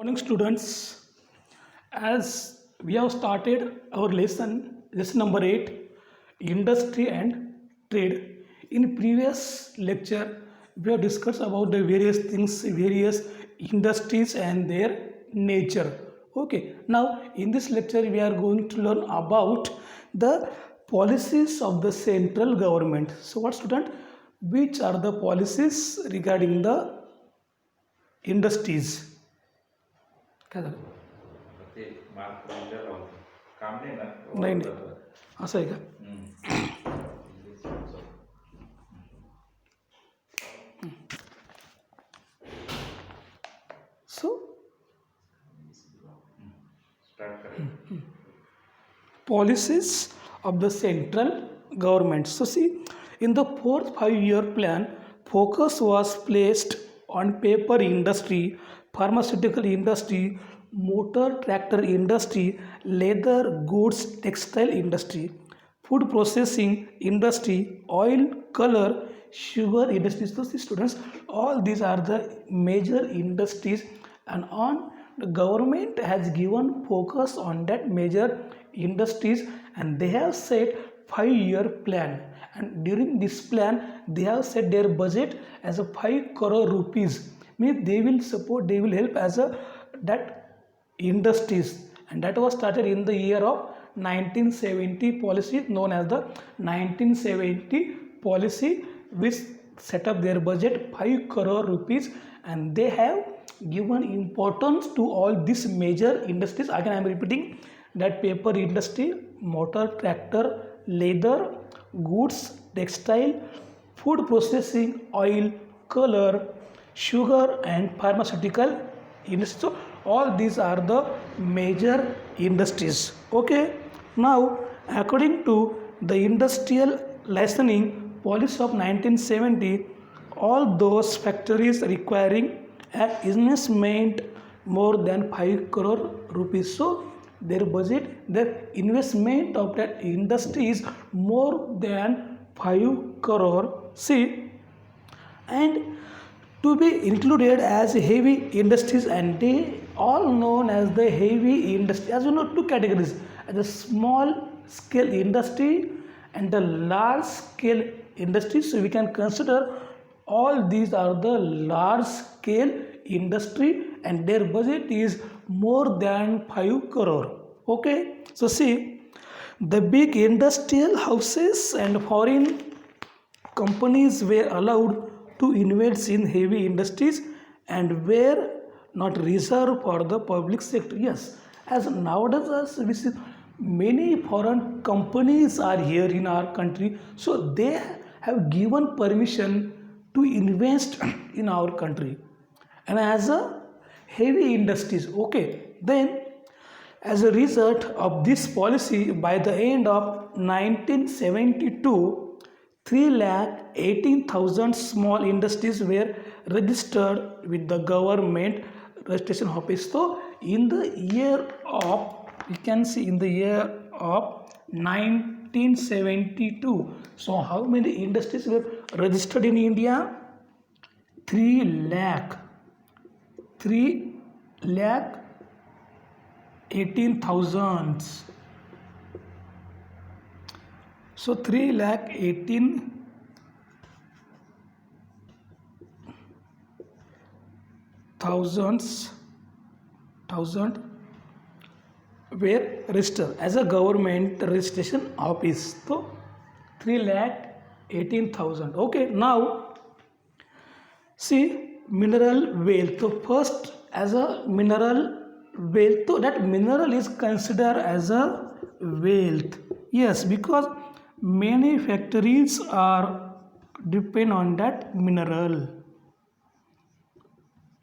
Morning students, as we have started our lesson number 8, industry and trade. In previous lecture, we have discussed about the various things, various industries and their nature. Okay, now in this lecture, we are going to learn about the policies of the central government. So, what student? Which are the policies regarding the industries? काय झालं ते mark विचारावं काम नाही ना नाही नाही असं आहे का सो स्टार्ट करेल policies of the central government. So see, in the fourth 5-year plan, focus was placed on paper industry, pharmaceutical industry, motor tractor industry, leather goods textile industry, food processing industry, oil, color, sugar industries. So see students, all these are the major industries, and on the government has given focus on that major industries, and they have set 5-year plan, and during this plan they have set their budget as a 5 crore rupees. Means they will support, they will help as a that industries, and that was started in the year of 1970 policy, known as the 1970 policy, which set up their budget 5 crore rupees, and they have given importance to all these major industries. Again I am repeating that: paper industry, motor tractor, leather goods textile, food processing, oil, color, sugar and pharmaceutical industry. So all these are the major industries. Okay, now according to the industrial licensing policy of 1970, all those factories requiring an investment more than 5 crore rupees, so their budget, their investment of that industry is more than 5 crore. See, and to be included as heavy industries, and they all known as the heavy industry. As you know, two categories: the small scale industry and the large scale industry. So we can consider all these are the large scale industry, and their budget is more than 5 crore. Okay, so see, the big industrial houses and foreign companies were allowed to invest in heavy industries and were not reserved for the public sector. Yes, as nowadays as we see, many foreign companies are here in our country, so they have given permission to invest in our country, and as a heavy industries. Okay, then as a result of this policy, by the end of 1972, 318,000 small industries were registered with the government registration office. So in the year of, we can see in the year of 1972, so how many industries were registered in India? 3 lakh 18,000. So 3 lakh 18,000 were registered as a government registration office. So 3 lakh 18,000. Okay, now see, mineral wealth. So first, as a mineral wealth, so that mineral is considered as a wealth. Yes, because many factories are depend on that mineral.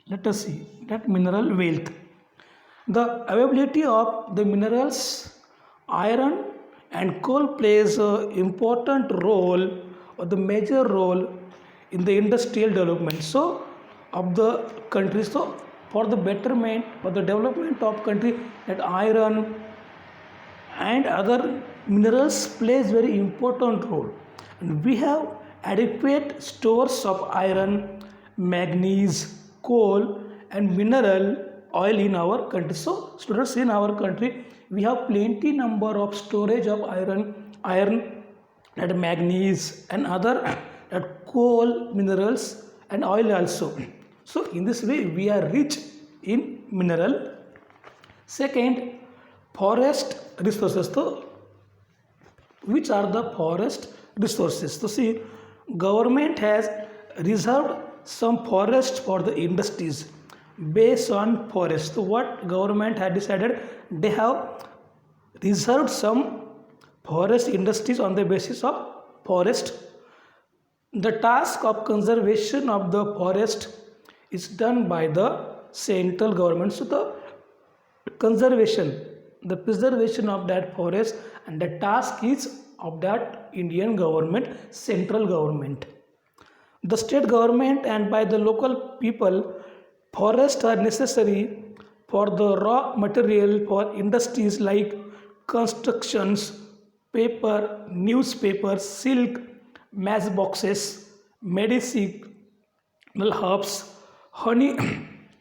Let us see that mineral wealth. The availability of the minerals, iron and coal plays an important role, or the major role, in the industrial development so of the country. So for the betterment, for the development of country, that iron and other minerals plays very important role, and we have adequate stores of iron, manganese, coal and mineral oil in our country. So students, in our country we have plenty number of storage of iron and manganese and other coal minerals and oil also. So in this way we are rich in mineral. Second, forest resources. So which are the forest resources? So see, government has reserved some forest for the industries based on forest. So what government had decided, they have reserved some forest industries on the basis of forest. The task of conservation of the forest is done by the central government. So the conservation, the preservation of that forest, and the task is of that Indian government, central government. The state government and by the local people, forests are necessary for the raw material for industries like constructions, paper, newspaper, silk, matchboxes, medicine, herbs, honey,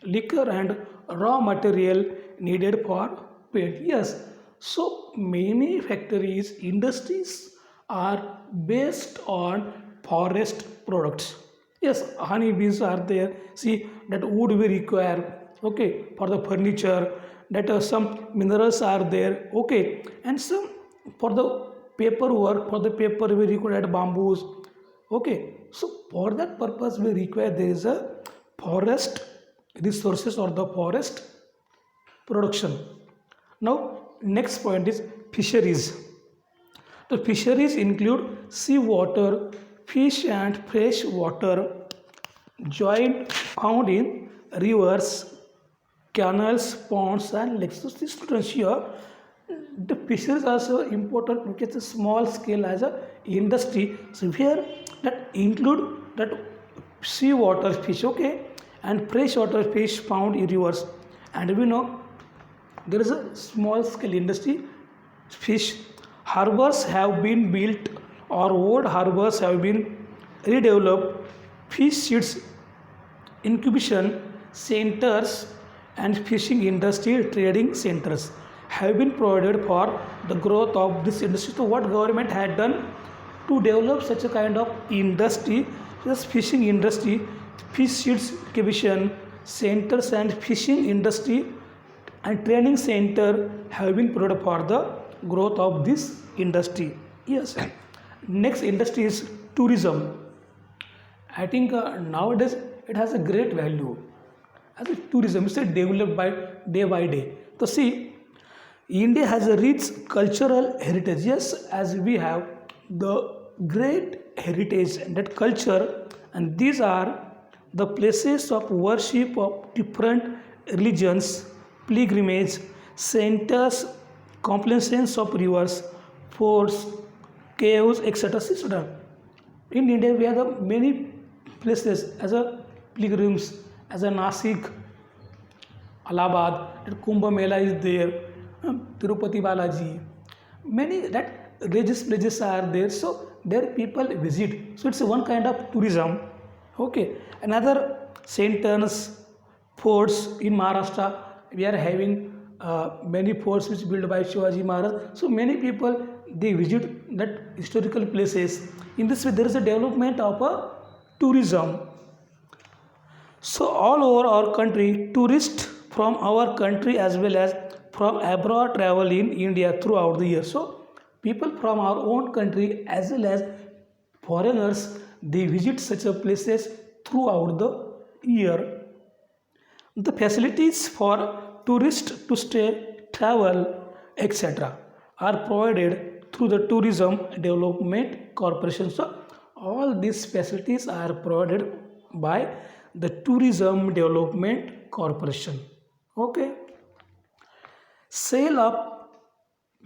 liquor, and raw material needed for paint. Yes, so many factories, industries are based on forest products. Yes, honey bees are there. See that wood we require. Okay, for the furniture. That some minerals are there. Okay, and some for the paperwork. For the paper we require bamboos. Okay, so for that purpose we require there is a forest resources or the forest production. Now next point is fisheries. The fisheries include seawater, fish and fresh water joint found in rivers, canals, ponds and lakes. So this students here, the fisheries are also important because it's a small scale as a industry. So here that include that seawater fish, okay, and freshwater fish found in rivers. And we know there is a small scale industry fish. Harbors have been built or old harbors have been redeveloped. Fish seeds incubation centers and fishing industry trading centers have been provided for the growth of this industry. So what government had done to develop such a kind of industry, this fishing industry, fish seeds incubation centers and fishing industry and training center have been provided for the growth of this industry. Yes. Next industry is tourism. I think nowadays it has a great value. As a tourism is developed by day. So see, India has a rich cultural heritage. Yes, as we have the great heritage and that culture, and these are the places of worship of different religions, pilgrimage, centers, confluences of rivers, forts, caves, etc. In India, we have the many places as a pilgrims, as a Nasik, Allahabad, that Kumbh Mela is there, Tirupati Balaji. Many that religious places are there, so there people visit. So it's one kind of tourism. Okay, another centers, forts in Maharashtra. We are having many forts which built by Shivaji Maharaj. So many people they visit that historical places. In this way, there is a development of a tourism. So all over our country, tourists from our country as well as from abroad travel in India throughout the year. So people from our own country as well as foreigners they visit such a places throughout the year. The facilities for tourists to stay, travel, etc. are provided through the Tourism Development Corporation. So all these facilities are provided by the Tourism Development Corporation. Okay. Sale of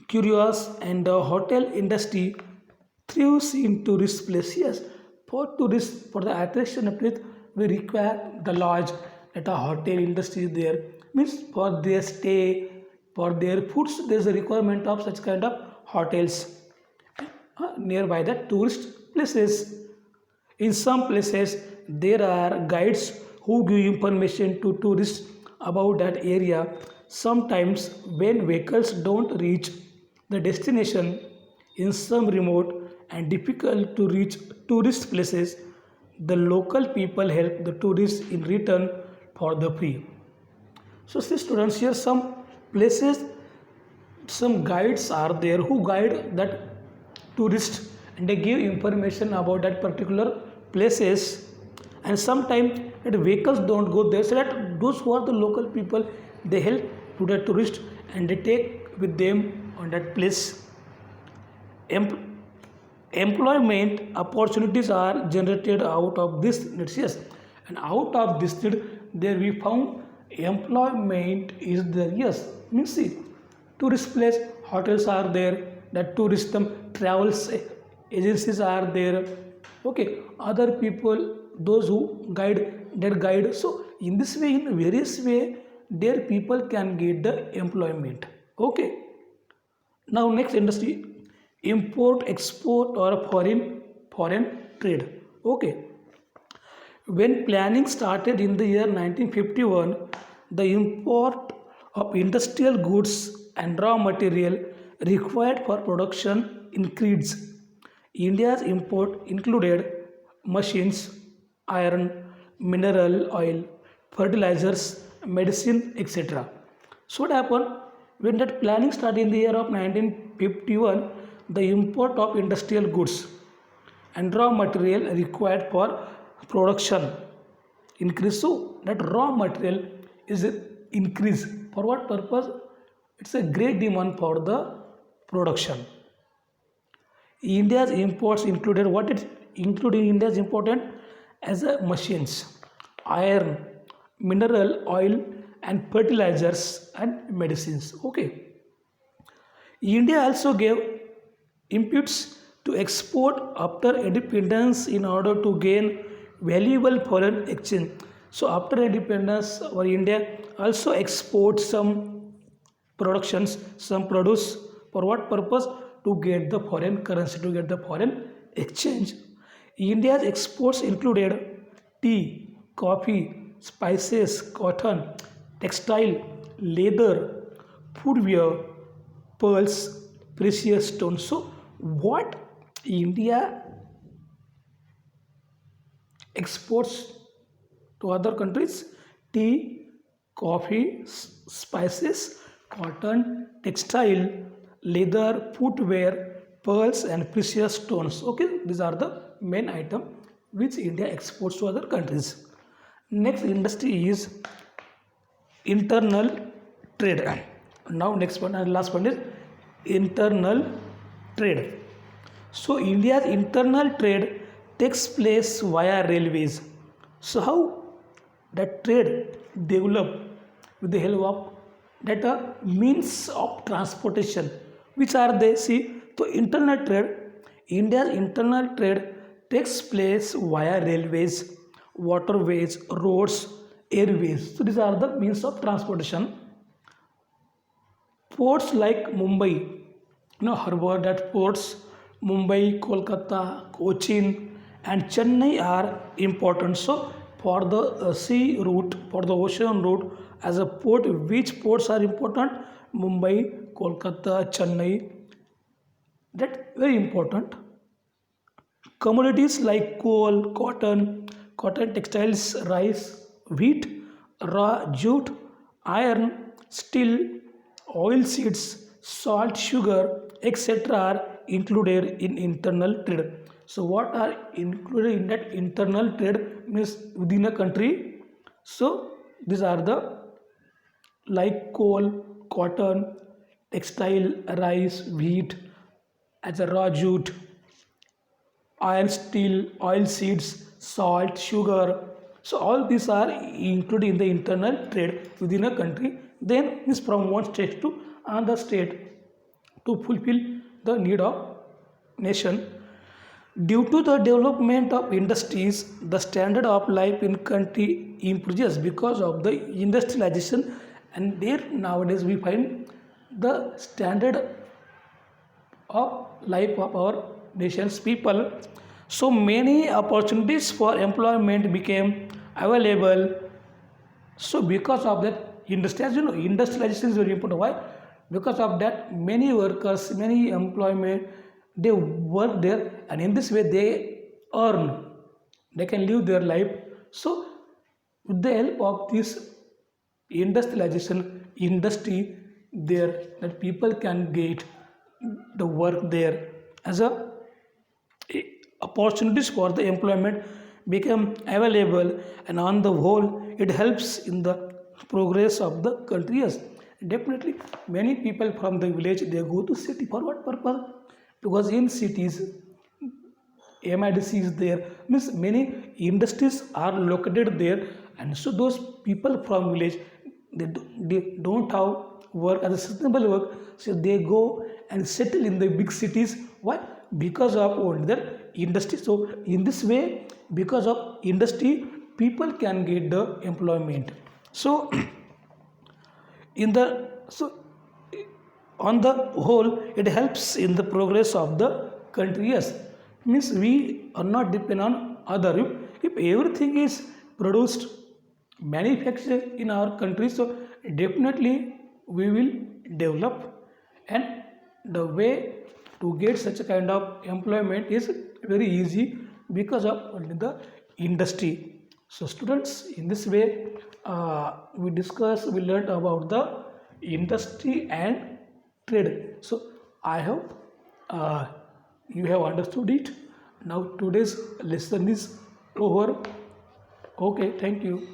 curious and the hotel industry thrives in tourist places. Yes, for tourists, for the attraction of it, we require the lodge at a hotel industry is there. Means for their stay, for their foods, there is a requirement of such kind of hotels nearby the tourist places. In some places, there are guides who give information to tourists about that area. Sometimes when vehicles don't reach the destination in some remote and difficult to reach tourist places, the local people help the tourists in return for the free. So see students, here some places, some guides are there who guide that tourists and they give information about that particular places, and sometimes that vehicles don't go there, so that those who are the local people, they help to the tourist and they take with them on that place. Em- Employment opportunities are generated out of this needs, yes, and out of this need there we found employment is there, yes. Means see, tourist place, hotels are there, that tourism travels agencies are there, okay, other people, those who guide, that guide. So in this way, in various way, their people can get the employment, okay. Now next industry, import export or foreign trade, okay. When planning started in the year 1951, the import of industrial goods and raw material required for production increased. India's import included machines, iron, mineral oil, fertilizers, medicine, etc. So what happened, when that planning started in the year of 1951, the import of industrial goods and raw material required for production increase. So that raw material is increased for what purpose? It's a great demand for the production. India's imports included what it including India's important as a machines, iron, mineral oil, and fertilizers and medicines, okay. India also gave impetus to export after independence in order to gain valuable foreign exchange. So after independence, our India also exports some productions, some produce, for what purpose? To get the foreign currency, to get the foreign exchange. India's exports included tea, coffee, spices, cotton, textile, leather, footwear, pearls, precious stones. So what India exports to other countries? Tea, coffee, spices, cotton, textile, leather, footwear, pearls, and precious stones, okay. These are the main item which India exports to other countries. Next industry is internal trade. Now next one and last one is internal trade. So India's internal trade takes place via railways. So how that trade develop? With the help of that means of transportation, which are they? See, so internal trade, India's internal trade takes place via railways, waterways, roads, airways. So these are the means of transportation. Ports like Mumbai, harbor, that ports Mumbai, Kolkata, Cochin, and Chennai are important. So for the sea route, for the ocean route, as a port, which ports are important? Mumbai, Kolkata, Chennai, that very important. Commodities like coal, cotton textiles, rice, wheat, raw jute, iron, steel, oil seeds, salt, sugar, etc. are included in internal trade. So what are included in that internal trade? Means within a country. So these are the like coal, cotton, textile, rice, wheat, as a raw jute, iron, steel, oil seeds, salt, sugar. So all these are included in the internal trade within a country. Then is from one state to another state to fulfill the need of nation. Due to the development of industries, the standard of life in country improves because of the industrialization, and there nowadays we find the standard of life of our nation's people. So many opportunities for employment became available. So because of that, industry. As you know, industrialization is very important. Why? Because of that, many workers, many employment, they work there, and in this way they earn. They can live their life. So, with the help of this industrialization industry, there that people can get the work there as a opportunities for the employment become available, and on the whole it helps in the progress of the country. Yes, definitely many people from the village they go to city for what purpose? Because in cities MIDC is there, means many industries are located there, and so those people from village they don't have work as a sustainable work, so they go and settle in the big cities. Why? Because of only the industry. So in this way, because of industry, people can get the employment. So in the so on the whole it helps in the progress of the country. Yes, means we are not depend on other. If everything is produced manufactured in our country, so definitely we will develop, and the way to get such a kind of employment is very easy because of only the industry. So students, in this way we learned about the industry and trade. So I hope you have understood it. Now today's lesson is over. Okay, thank you.